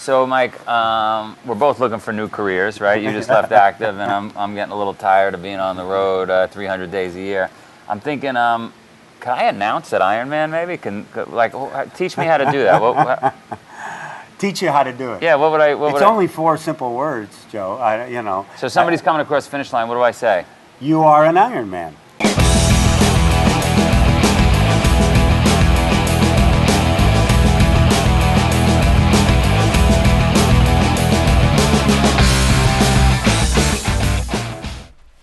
So, Mike, we're both looking for new careers, right? You just left active, and I'm getting a little tired of being on the road 300 days a year. I'm thinking, can I announce at Ironman maybe? Teach me how to do that. Teach you how to do it. Yeah, what would I? It's only 4 simple words, Joe. So somebody's coming across the finish line. What do I say? You are an Ironman.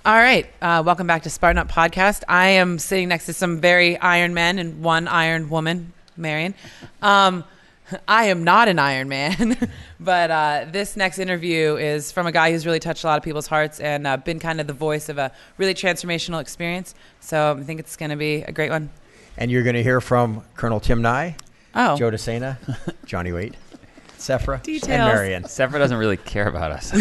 All right. Welcome back to Spartan Up Podcast. I am sitting next to some very Iron men and one Iron woman, Marion. I am not an Iron Man, but this next interview is from a guy who's really touched a lot of people's hearts and been kind of the voice of a really transformational experience. So I think it's going to be a great one. And you're going to hear from Colonel Tim Nye, Joe DeSena, Johnny Waite, Sephra, Details. and Marion. Sephra doesn't really care about us.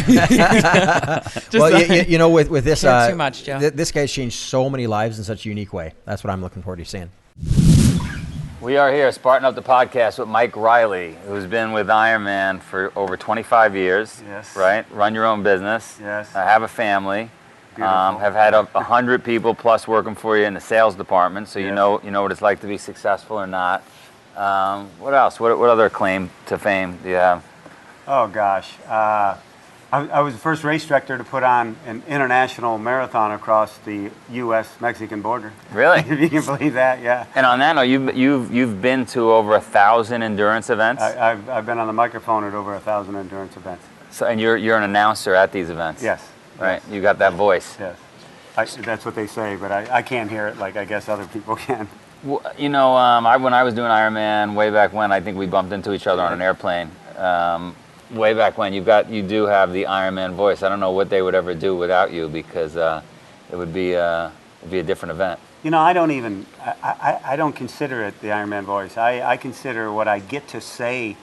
Well, with this, too much, Joe. This guy's changed so many lives in such a unique way. That's what I'm looking forward to seeing. We are here, Spartan Up the Podcast, with Mike Reilly, who's been with Ironman for over 25 years. Yes. Right? Run your own business. Yes. Have a family. Beautiful. Have had 100 people plus working for you in the sales department, so Yes. you know what it's like to be successful or not. What else? What other claim to fame do you have? Oh, gosh. I was the first race director to put on an international marathon across the U.S.-Mexican border. Really? If you can believe that, yeah. And on that note, you've been to over 1,000 endurance events. I've been on the microphone at over 1,000 endurance events. So, and you're an announcer at these events. Yes. Right. Yes. You got that voice. Yes. That's what they say, but I can't hear it like I guess other people can. Well, when I was doing Ironman way back when, I think we bumped into each other on an airplane. Way back when, you do have the Ironman voice. I don't know what they would ever do without you, because it would be a different event. I don't consider it the Ironman voice. I consider what I get to say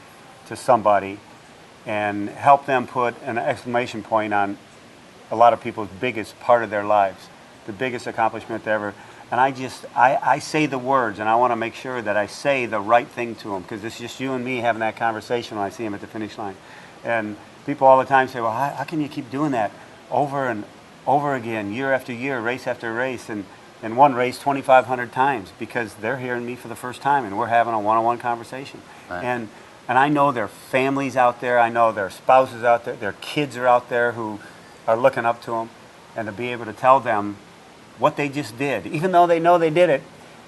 to somebody and help them put an exclamation point on a lot of people's biggest part of their lives, the biggest accomplishment ever. And I say the words, and I want to make sure that I say the right thing to them, because it's just you and me having that conversation when I see them at the finish line. And people all the time say, well, how can you keep doing that over and over again, year after year, race after race, and one race 2,500 times? Because they're hearing me for the first time, and we're having a one-on-one conversation. Right. And I know their families out there, I know their spouses out there, their kids are out there who are looking up to them, and to be able to tell them what they just did, even though they know they did it,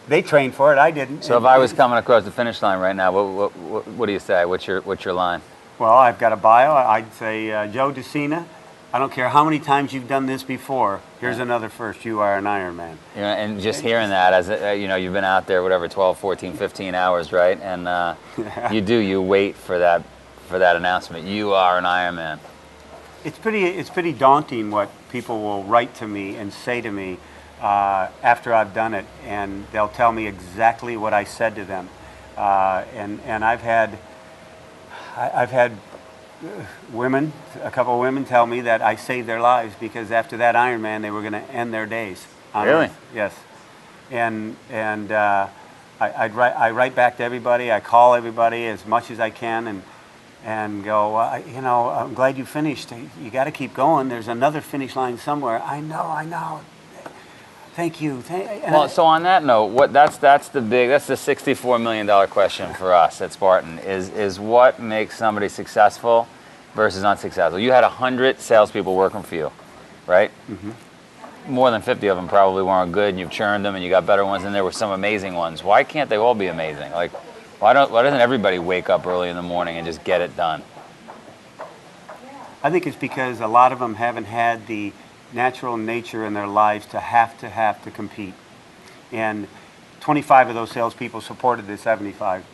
they trained for it. I didn't. So if I was coming across the finish line right now, what do you say? What's your line? Well, I've got a bio. I'd say, Joe DeSena, I don't care how many times you've done this before. Here's another first. You are an Ironman. And just hearing that, as you've been out there, 12, 14, 15 hours, right? And you wait for that announcement. You are an Ironman. It's pretty daunting what people will write to me and say to me after I've done it, and they'll tell me exactly what I said to them. And I've had women, a couple of women, tell me that I saved their lives because after that Ironman they were going to end their days. Really? Yes. And I write back to everybody. I call everybody as much as I can and go, I'm glad you finished. You got to keep going. There's another finish line somewhere. I know. Thank you. So on that note, that's the $64 million question for us at Spartan is what makes somebody successful versus unsuccessful. You had 100 salespeople working for you, right? Mm-hmm. More than 50 of them probably weren't good, and you've churned them, and you got better ones, and there were some amazing ones. Why can't they all be amazing? Like, why doesn't everybody wake up early in the morning and just get it done? I think it's because a lot of them haven't had the natural nature in their lives to have to compete. And 25 of those salespeople supported the 75.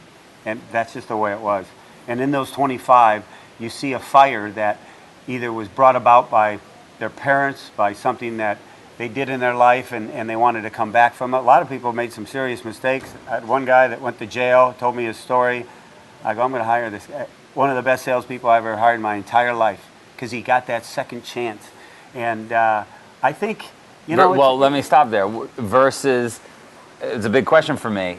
And that's just the way it was. And in those 25, you see a fire that either was brought about by their parents, by something that they did in their life, and they wanted to come back from it. A lot of people made some serious mistakes. I had one guy that went to jail, told me his story. I go, I'm going to hire this guy. One of the best salespeople I've ever hired in my entire life, because he got that second chance. And I think, Well, let me stop there. Versus, it's a big question for me.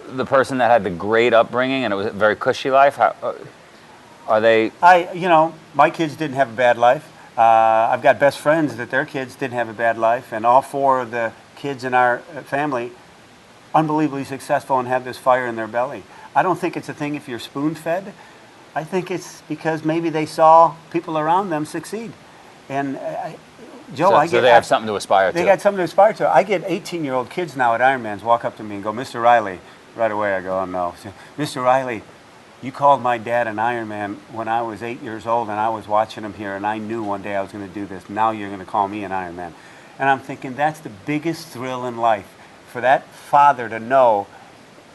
The person that had the great upbringing and it was a very cushy life, Are they? My kids didn't have a bad life. I've got best friends that their kids didn't have a bad life, and all 4 of the kids in our family unbelievably successful and have this fire in their belly. I don't think it's a thing if you're spoon-fed. I think it's because maybe they saw people around them succeed. And Joe, So they have something to aspire to. They got something to aspire to. I get 18-year-old kids now at Ironmans walk up to me and go, "Mr. Reilly." Right away I go, "Oh no." "Mr. Reilly, you called my dad an Ironman when I was 8 years old and I was watching him here and I knew one day I was going to do this. Now you're going to call me an Ironman." And I'm thinking that's the biggest thrill in life, for that father to know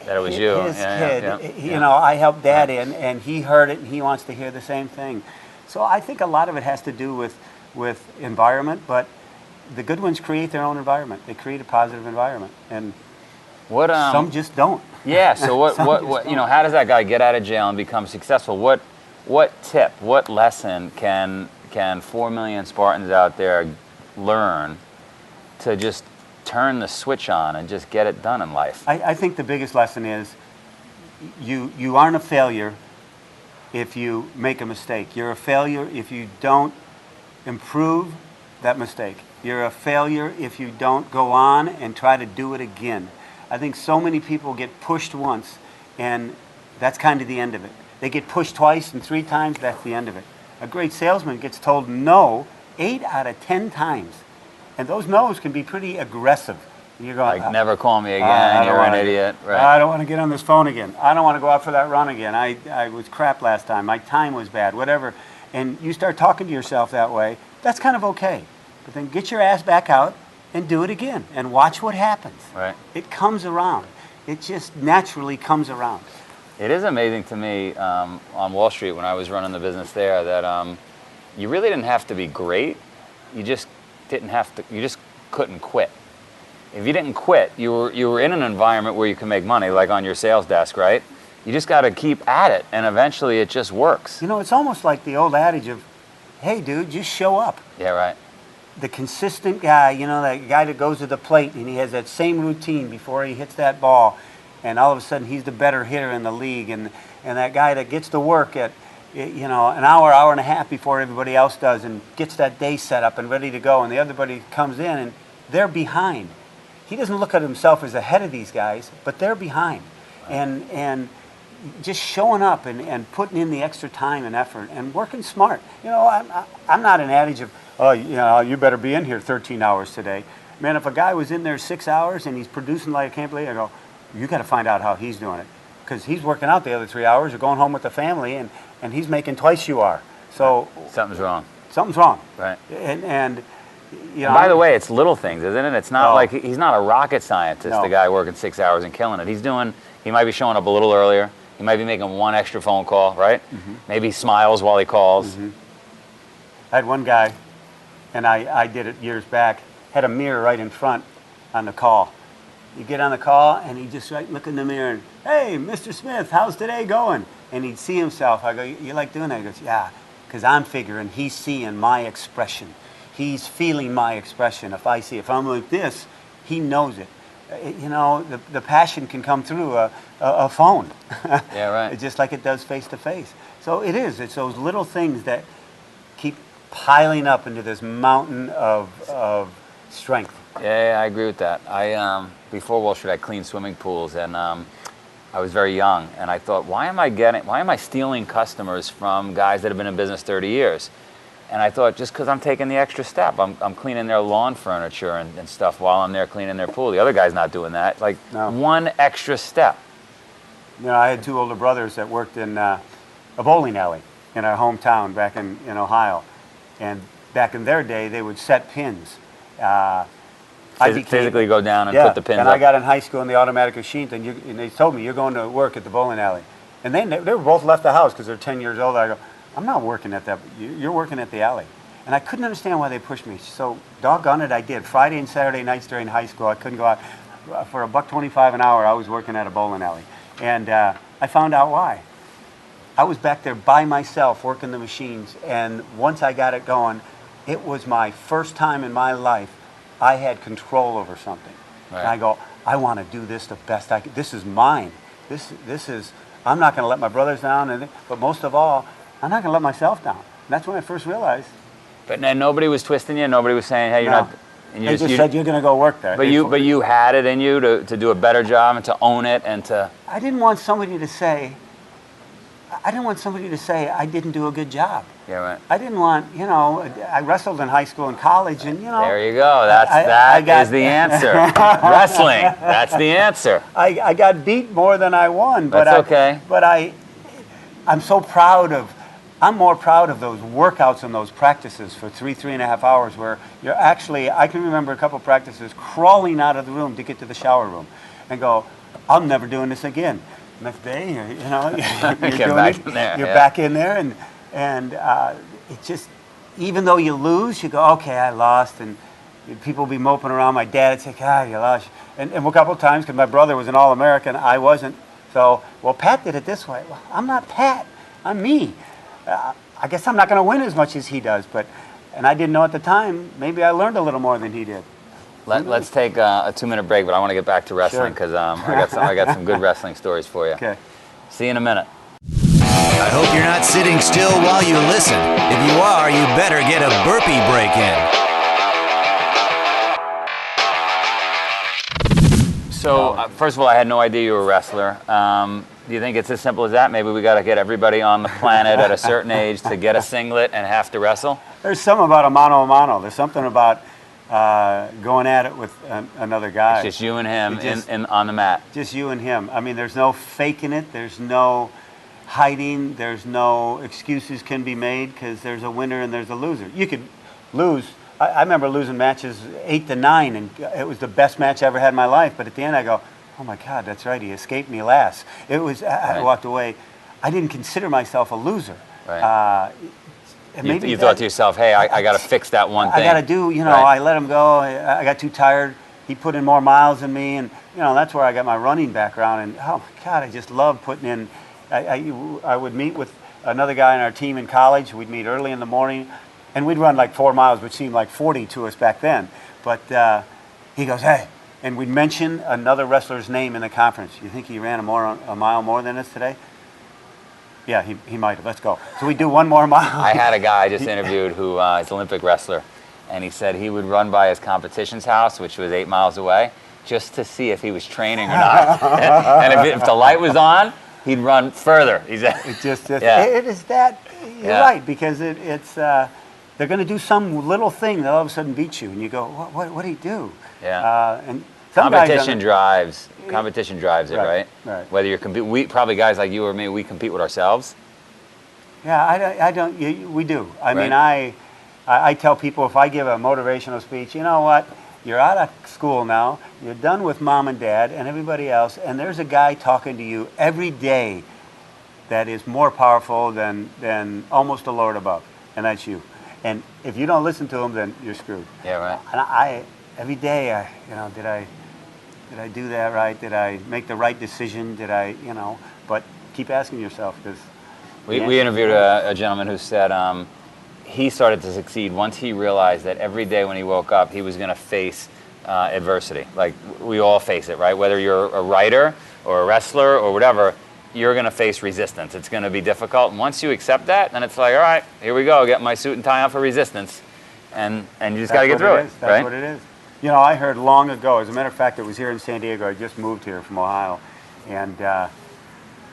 that it was you. His kid, I helped Dad in, and he heard it, and he wants to hear the same thing. So I think a lot of it has to do with environment, but the good ones create their own environment. They create a positive environment, and some just don't. Yeah. So what how does that guy get out of jail and become successful? What tip, what lesson can 4 million Spartans out there learn to just turn the switch on and just get it done in life? I think the biggest lesson is you aren't a failure if you make a mistake. You're a failure if you don't improve that mistake. You're a failure if you don't go on and try to do it again. I think so many people get pushed once, and that's kind of the end of it. They get pushed twice and 3 times, that's the end of it. A great salesman gets told no 8 out of 10 times. And those no's can be pretty aggressive. You're going, like, never call me again, you're an idiot. Right. I don't want to get on this phone again. I don't want to go out for that run again. I was crap last time. My time was bad, whatever. And you start talking to yourself that way, that's kind of okay. But then get your ass back out and do it again and watch what happens. Right. It comes around. It just naturally comes around. It is amazing to me on Wall Street when I was running the business there that you really didn't have to be great. You just couldn't quit. If you didn't quit, you were in an environment where you can make money, like on your sales desk, right? You just got to keep at it, and eventually it just works. It's almost like the old adage of, "Hey, dude, just show up." Yeah, right. The consistent guy, that guy that goes to the plate and he has that same routine before he hits that ball, and all of a sudden he's the better hitter in the league, and that guy that gets to work at an hour and a half before everybody else does, and gets that day set up and ready to go, and the other buddy comes in and they're behind. He doesn't look at himself as ahead of these guys, but they're behind. And just showing up and putting in the extra time and effort and working smart. I'm not an adage of, "Oh, you better be in here 13 hours today." Man, if a guy was in there 6 hours and he's producing like I can't believe, I go, "You got to find out how he's doing it." Because he's working out the other 3 hours or going home with the family, and he's making twice you are. So something's wrong. Something's wrong. Right. And by the way, it's little things, isn't it? It's not like he's not a rocket scientist, No. the guy working 6 hours and killing it. He might be showing up a little earlier. He might be making one extra phone call, right? Mm-hmm. Maybe he smiles while he calls. Mm-hmm. I had one guy, and I did it years back, had a mirror right in front on the call. You get on the call, and he just look in the mirror and, "Hey, Mr. Smith, how's today going?" And he'd see himself. I go, "You like doing that?" He goes, "Yeah, because I'm figuring he's seeing my expression. He's feeling my expression. If I'm like this, he knows it." The passion can come through a phone. Yeah, right. It's just like it does face to face. So it's those little things that keep piling up into this mountain of strength. Yeah, I agree with that. Before Wall Street, I cleaned swimming pools, and I was very young, and I thought, why am I stealing customers from guys that have been in business 30 years? And I thought, just because I'm taking the extra step, I'm cleaning their lawn furniture and stuff while I'm there cleaning their pool. The other guy's not doing that. Like, No. one extra step. I had 2 older brothers that worked in a bowling alley in our hometown back in Ohio. And back in their day, they would set pins. Physically go down and put the pins and up. I got in high school in the automatic machine, and they told me, "You're going to work at the bowling alley." And they were both left the house because they're 10 years old. I go, "I'm not working at that. You're working at the alley." And I couldn't understand why they pushed me. So doggone it, I did. Friday and Saturday nights during high school, I couldn't go out. For $1.25 an hour, I was working at a bowling alley. And I found out why. I was back there by myself working the machines. And once I got it going, it was my first time in my life I had control over something. Right. And I go, "I want to do this the best I can. This is mine. This is, I'm not going to let my brothers down. But most of all, I'm not going to let myself down. And that's when I first realized. But then nobody was twisting you. Nobody was saying, "Hey, you're No. not." And They just said, you're going to go work there. But you had it in you to do a better job and to own it and to. I didn't want somebody to say I didn't do a good job. Yeah, right. I didn't want, I wrestled in high school and college, and There you go. That is the answer. Wrestling. That's the answer. I got beat more than I won. But That's okay. But I'm more proud of those workouts and those practices for 3.5 hours where you're actually, I can remember a couple practices crawling out of the room to get to the shower room and go, I'm never doing this again. Next day, you're back in there, and it just, even though you lose, you go, okay, I lost, and people will be moping around. My dad would say, you lost. And a couple of times, because my brother was an All-American, I wasn't. So, well, Pat did it this way. Well, I'm not Pat. I'm me. I guess I'm not going to win as much as he does, and I didn't know at the time. Maybe I learned a little more than he did. Let's take a 2-minute break, but I want to get back to wrestling because I got some good wrestling stories for you. Okay. See you in a minute. I hope you're not sitting still while you listen. If you are, you better get a burpee break in. So, first of all, I had no idea you were a wrestler. Do you think it's as simple as that? Maybe we got to get everybody on the planet at a certain age to get a singlet and have to wrestle? There's something about a mano a mano. There's something about going at it with another guy. It's just you and him on the mat. Just you and him. I mean, there's no faking it. There's no hiding. There's no excuses can be made because there's a winner and there's a loser. You could lose. I remember losing matches 8-9, and it was the best match I ever had in my life. But at the end, I go, oh my God, that's right. He escaped me last. It was. I walked away. I didn't consider myself a loser. Right. You thought to yourself, hey, I got to fix that one thing. I got to do, I let him go. I got too tired. He put in more miles than me, and that's where I got my running background. And oh my God, I just love putting in. I would meet with another guy on our team in college. We'd meet early in the morning, and we'd run like 4 miles, which seemed like 40 to us back then. But he goes, hey, and we'd mention another wrestler's name in the conference. You think he ran a mile more than us today? Yeah, he might have. Let's go. So we do one more mile. I had a guy I just interviewed who is an Olympic wrestler, and he said he would run by his competition's house, which was 8 miles away, just to see if he was training or not. And if the light was on, he'd run further. He said, it is that. You're right, because it's they're going to do some little thing that all of a sudden beats you, and you go, what do you do? Yeah. And competition drives it, right? Right. Whether you're we probably guys like you or me, we compete with ourselves. Yeah, I don't. We do. I mean, I tell people if I give a motivational speech, you know what? You're out of school now. You're done with mom and dad and everybody else, and there's a guy talking to you every day that is more powerful than almost the Lord above, and that's you. And if you don't listen to him, then you're screwed. Yeah, right. And every day, did I do that right? Did I make the right decision? Did I, but keep asking yourself, because we interviewed a gentleman who said he started to succeed once he realized that every day when he woke up, he was going to face adversity. Like we all face it, right? Whether you're a writer or a wrestler or whatever, you're going to face resistance. It's going to be difficult. And once you accept that, then it's like, all right, here we go. Get my suit and tie on for resistance. And you just got to get through it. That's what it is. I heard long ago, as a matter of fact, it was here in San Diego. I just moved here from Ohio and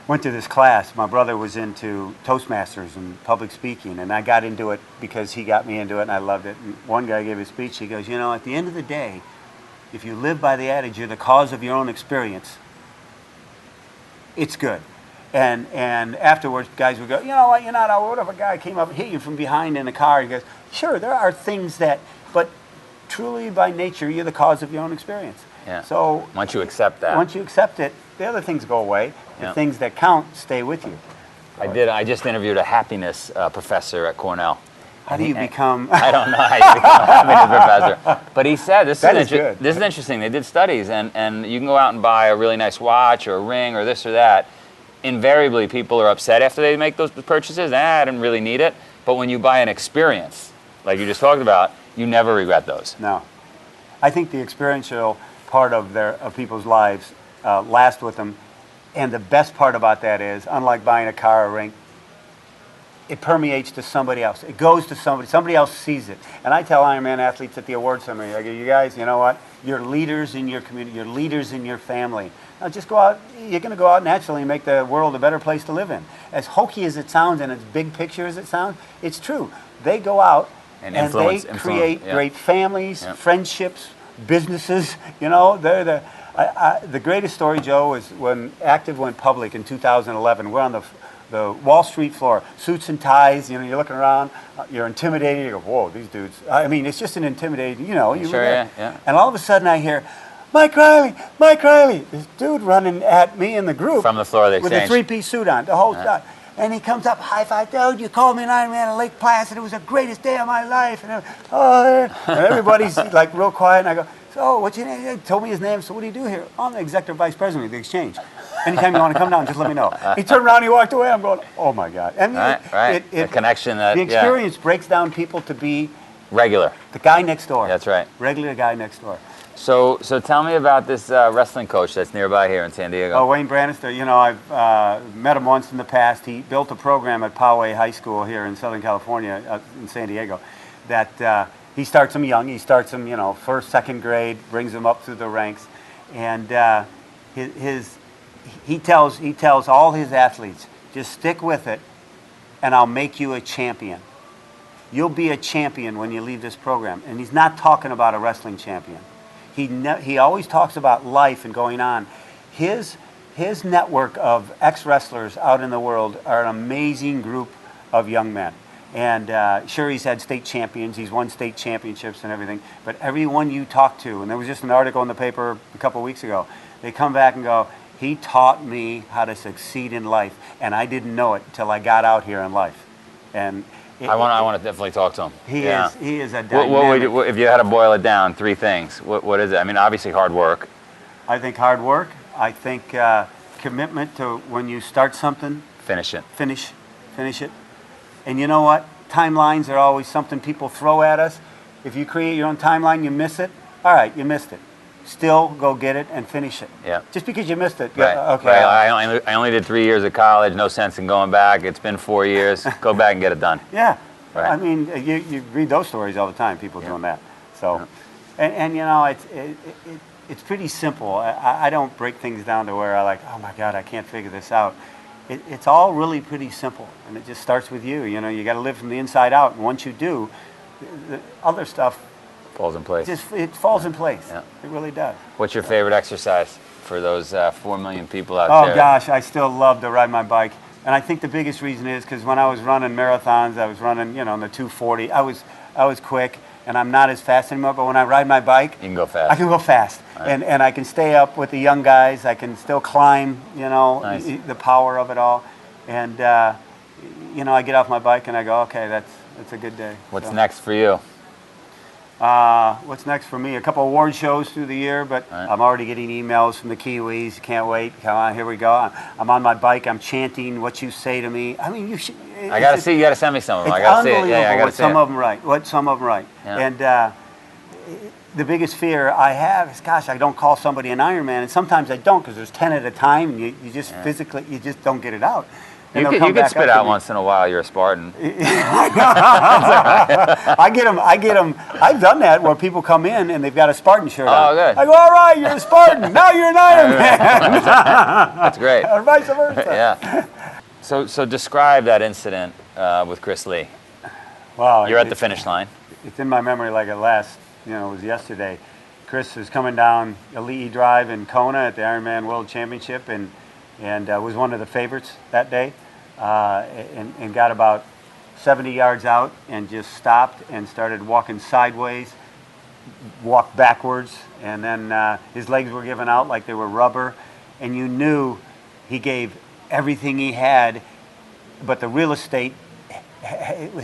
went to this class. My brother was into Toastmasters and public speaking, and I got into it because he got me into it, and I loved it. And one guy gave a speech. He goes, at the end of the day, if you live by the adage, you're the cause of your own experience, it's good. And afterwards, guys would go, you know what, what if a guy came up and hit you from behind in a car? He goes, sure, there are things but truly by nature, you're the cause of your own experience. Yeah. So once you accept that. Once you accept it, the other things go away. The things that count stay with you. I just interviewed a happiness professor at Cornell. How do you become? I don't know how you become a happiness professor. But he said, this is interesting. They did studies, and you can go out and buy a really nice watch or a ring or this or that. Invariably, people are upset after they make those purchases. I didn't really need it. But when you buy an experience, like you just talked about, you never regret those. No. I think the experiential part of people's lives lasts with them. And the best part about that is, unlike buying a car or a ring, it permeates to somebody else. It goes to somebody. Somebody else sees it. And I tell Ironman athletes at the award ceremony, I go, you guys, you know what? You're leaders in your community. You're leaders in your family. Now just go out. You're going to go out naturally and make the world a better place to live in. As hokey as it sounds and as big picture as it sounds, it's true. They go out and they create great families, friendships, businesses. You know, they're the greatest story, Joe, is when Active went public in 2011. We're on the Wall Street floor, suits and ties. You know, you're looking around, you're intimidated. You go, whoa, these dudes. I mean, it's just an intimidating. You know, you sure, yeah. And all of a sudden, I hear, Mike Reilly, this dude running at me in the group from the floor of the with exchange a three-piece suit on, the whole time. And he comes up, high five, dude, you called me an Ironman at Lake Placid. It was the greatest day of my life. And everybody's like real quiet. And I go, so what's your name? He told me his name. So what do you do here? I'm the executive vice president of the exchange. Anytime you want to come down, just let me know. He turned around, he walked away. I'm going, oh my God. I mean, the connection that the experience breaks down people to be regular. The guy next door. That's right. Regular guy next door. So tell me about this wrestling coach that's nearby here in San Diego. Oh, Wayne Branister. You know, I've met him once in the past. He built a program at Poway High School here in Southern California, in San Diego, that he starts them young. He starts them, you know, first, second grade, brings them up through the ranks, and he tells all his athletes, just stick with it, and I'll make you a champion. You'll be a champion when you leave this program. And he's not talking about a wrestling champion. He always talks about life and going on. His network of ex-wrestlers out in the world are an amazing group of young men. And sure, he's had state champions. He's won state championships and everything. But everyone you talk to, and there was just an article in the paper a couple of weeks ago, they come back and go, he taught me how to succeed in life. And I didn't know it until I got out here in life. And I want to definitely talk to him. He is a dynamic. If you had to boil it down, three things, what is it? I mean, obviously hard work. I think hard work. I think commitment to when you start something. Finish it. Finish it. And you know what? Timelines are always something people throw at us. If you create your own timeline, you miss it. All right, you missed it. Still go get it and finish it. Yeah. Just because you missed it. Right. Okay. Right. I only did 3 years of college. No sense in going back. It's been 4 years. Go back and get it done. Yeah. Right. I mean, you read those stories all the time. People doing that. So, and you know, it's pretty simple. I don't break things down to where I like, oh my God, I can't figure this out. It's all really pretty simple, and it just starts with you. You know, you got to live from the inside out, and once you do, the other stuff falls in place. It falls in place. Yeah. It really does. What's your favorite exercise for those 4 million people out there? Oh gosh, I still love to ride my bike, and I think the biggest reason is because when I was running marathons, I was running, you know, in the 240. I was quick, and I'm not as fast anymore. But when I ride my bike, you can go fast. I can go fast, right. and I can stay up with the young guys. I can still climb. You know, nice. The power of it all, and you know, I get off my bike and I go, okay, that's a good day. What's next for you? What's next for me? A couple award shows through the year, but right. I'm already getting emails from the Kiwis. Can't wait. Come on, here we go. I'm on my bike. I'm chanting what you say to me. I mean, you should. I gotta see. You gotta send me some of them. It's I gotta see it. unbelievable Yeah, I gotta what see some it. of them write. What some of them write. Yeah. And the biggest fear I have is, gosh, I don't call somebody an Ironman, and sometimes I don't because there's 10 at a time, and you just physically, you just don't get it out. You could spit out once in a while. You're a Spartan. I get them. I've done that where people come in and they've got a Spartan shirt on. Oh, good. I go, all right, you're a Spartan. Now you're an Ironman. That's great. Or vice versa. Yeah. So describe that incident with Chris Lee. Wow. You're at the finish line. It's in my memory like it was yesterday. Chris is coming down Elite Drive in Kona at the Ironman World Championship and was one of the favorites that day. And got about 70 yards out and just stopped and started walking sideways, walked backwards, and then his legs were giving out like they were rubber, and you knew he gave everything he had, but the real estate,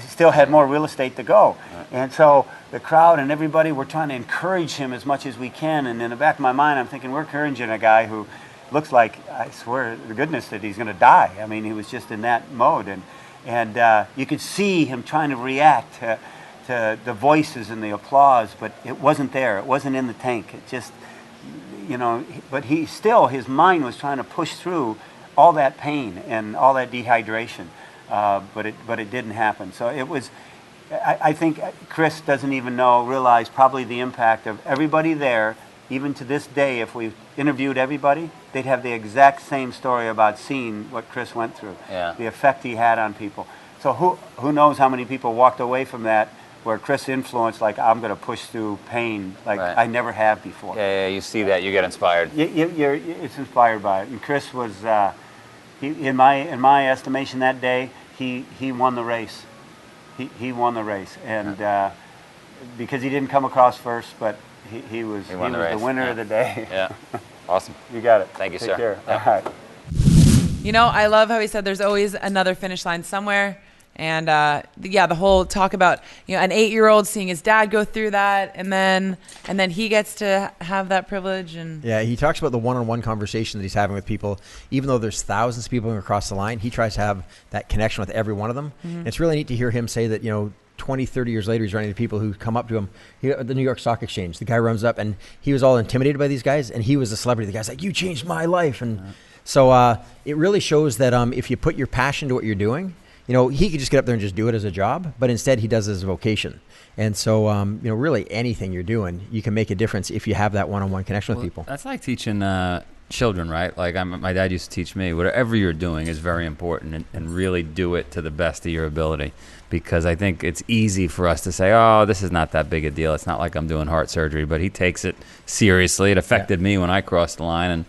still had more real estate to go. Right. And so the crowd and everybody were trying to encourage him as much as we can, and in the back of my mind I'm thinking, we're encouraging a guy who looks like, I swear to goodness, that he's going to die. I mean, he was just in that mode. And you could see him trying to react to the voices and the applause, but it wasn't there. It wasn't in the tank. It just, you know, but his mind was trying to push through all that pain and all that dehydration. but it didn't happen. So it was. I think Chris doesn't even realize probably the impact of everybody there. Even to this day, if we interviewed everybody, they'd have the exact same story about seeing what Chris went through, the effect he had on people. So who knows how many people walked away from that where Chris influenced, like, I'm going to push through pain like I never have before. Yeah, you see that, you get inspired. It's inspired by it. And Chris was, in my estimation that day, he won the race. He won the race, and because he didn't come across first, but he was the winner of the day. Yeah, awesome. You got it. Thank you, Take sir. care. Yeah. All right. You know, I love how he said there's always another finish line somewhere. And the whole talk about, you know, an 8-year-old seeing his dad go through that, and then he gets to have that privilege. And yeah, he talks about the one-on-one conversation that he's having with people. Even though there's thousands of people going across the line, he tries to have that connection with every one of them. And it's really neat to hear him say that, you know, 20, 30 years later, he's running into people who come up to him at the New York Stock Exchange. The guy runs up, and he was all intimidated by these guys, and he was a celebrity. The guy's like, "You changed my life." And so it really shows that if you put your passion to what you're doing, you know, he could just get up there and just do it as a job, but instead he does it as a vocation. And so, you know, really anything you're doing, you can make a difference if you have that one-on-one connection with people. That's like teaching children, right? Like my dad used to teach me, whatever you're doing is very important, and really do it to the best of your ability. Because I think it's easy for us to say, oh, this is not that big a deal. It's not like I'm doing heart surgery, but he takes it seriously. It affected me when I crossed the line, and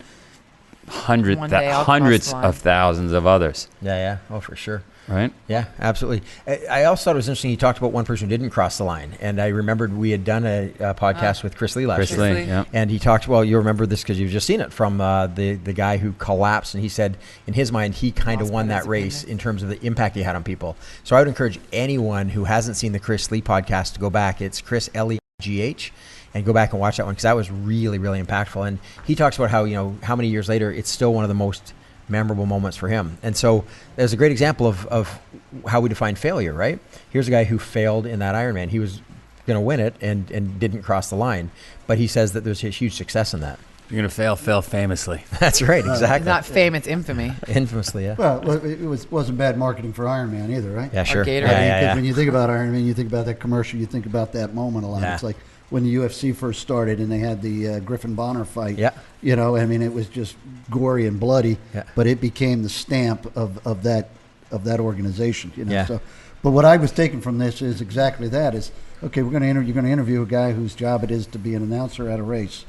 hundreds of thousands of others. Yeah. Oh, for sure. Right? Yeah, absolutely. I also thought it was interesting. He talked about one person who didn't cross the line, and I remembered we had done a podcast with Chris Lee last year. Yeah. And he talked. Well, you'll remember this because you've just seen it from the guy who collapsed, and he said in his mind he kind of won that race in terms of the impact he had on people. So I would encourage anyone who hasn't seen the Chris Lee podcast to go back. It's Chris Legh. And go back and watch that one because that was really, really impactful. And he talks about how, you know, how many years later it's still one of the most memorable moments for him. And so there's a great example of how we define failure, right? Here's a guy who failed in that Ironman. He was going to win it and didn't cross the line. But he says that there's a huge success in that. If you're going to fail famously. That's right, exactly. It's not fame, it's infamy. Infamously, yeah. Well, it wasn't bad marketing for Ironman either, right? Yeah, sure. Gatorade. Yeah. When you think about Ironman, you think about that commercial, you think about that moment a lot. Yeah. It's like when the UFC first started and they had the Griffin Bonner fight. Yeah. You know, I mean, it was just gory and bloody, but it became the stamp of that organization. You know. Yeah. So, but what I was taking from this is exactly that: is okay. You're going to interview a guy whose job it is to be an announcer at a race.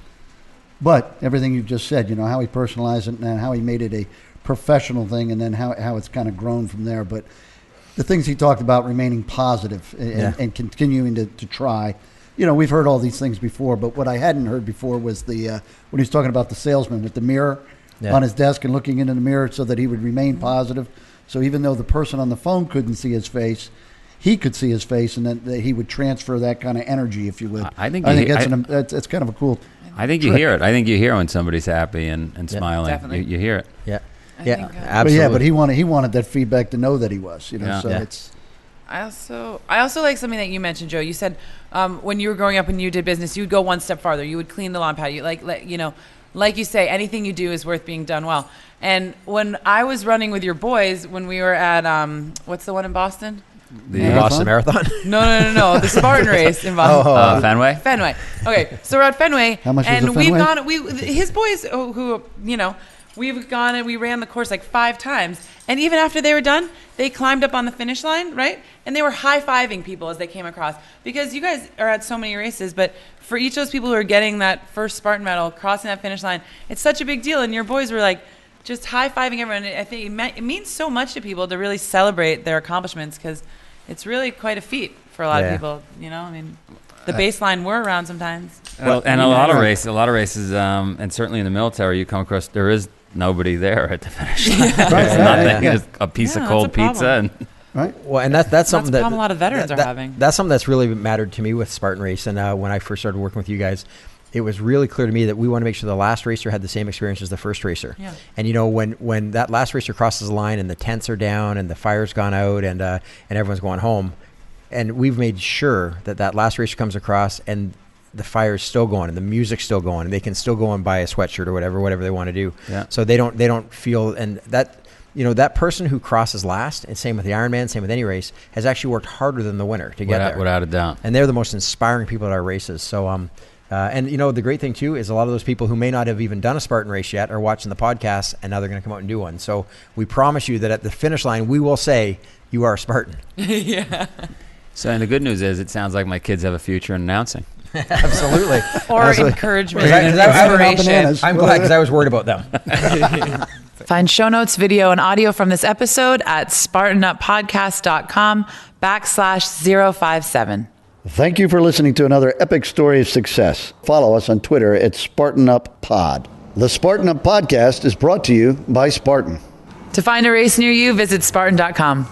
But everything you just said, you know, how he personalized it and how he made it a professional thing, and then how it's kind of grown from there. But the things he talked about remaining positive and continuing to try. You know, we've heard all these things before, but what I hadn't heard before was when he was talking about the salesman with the mirror on his desk and looking into the mirror so that he would remain positive. So even though the person on the phone couldn't see his face, he could see his face, and then he would transfer that kind of energy, if you would. I think that's kind of a cool. I think you hear it. I think you hear when somebody's happy and smiling. Definitely. You hear it. I think, absolutely. But he wanted that feedback to know that he was. You know, Yeah. so Yeah. it's. I also like something that you mentioned, Joe. You said when you were growing up and you did business, you would go one step farther. You would clean the lawn pad. You like you say, anything you do is worth being done well. And when I was running with your boys, when we were at what's the one in Boston? The Boston Marathon? No, the Spartan race in Boston. Fenway? Fenway. Okay, so we're at Fenway. How much and is the Fenway? his boys who you know. We've gone and we ran the course like 5 times. And even after they were done, they climbed up on the finish line, right? And they were high-fiving people as they came across. Because you guys are at so many races, but for each of those people who are getting that first Spartan medal, crossing that finish line, it's such a big deal. And your boys were like just high-fiving everyone. I think it means so much to people to really celebrate their accomplishments because it's really quite a feat for a lot of people. You know, I mean, the baseline we're around sometimes. Well, and a lot of races, and certainly in the military, you come across, there is nobody there at the finish line. There's nothing, just a piece of cold pizza. And Right. Well, and that's something a problem a lot of veterans are having. That's something that's really mattered to me with Spartan Race. And when I first started working with you guys, it was really clear to me that we want to make sure the last racer had the same experience as the first racer. Yeah. And you know, when that last racer crosses the line and the tents are down and the fire's gone out and everyone's going home, and we've made sure that last racer comes across and the fire's still going and the music's still going and they can still go and buy a sweatshirt or whatever they want to do. Yeah. So they don't feel, and that person who crosses last, and same with the Ironman, same with any race, has actually worked harder than the winner to get there. Without a doubt. And they're the most inspiring people at our races. So, and the great thing too is a lot of those people who may not have even done a Spartan race yet are watching the podcast, and now they're going to come out and do one. So we promise you that at the finish line, we will say, you are a Spartan. Yeah. So, and the good news is it sounds like my kids have a future in announcing. Absolutely. Or Absolutely. encouragement. Bananas. I'm glad because I was worried about them. Find show notes, video, and audio from this episode at SpartanUpPodcast.com/057. Thank you for listening to another epic story of success. Follow us on Twitter at SpartanUpPod. The Spartan Up Podcast is brought to you by Spartan. To find a race near you, visit Spartan.com.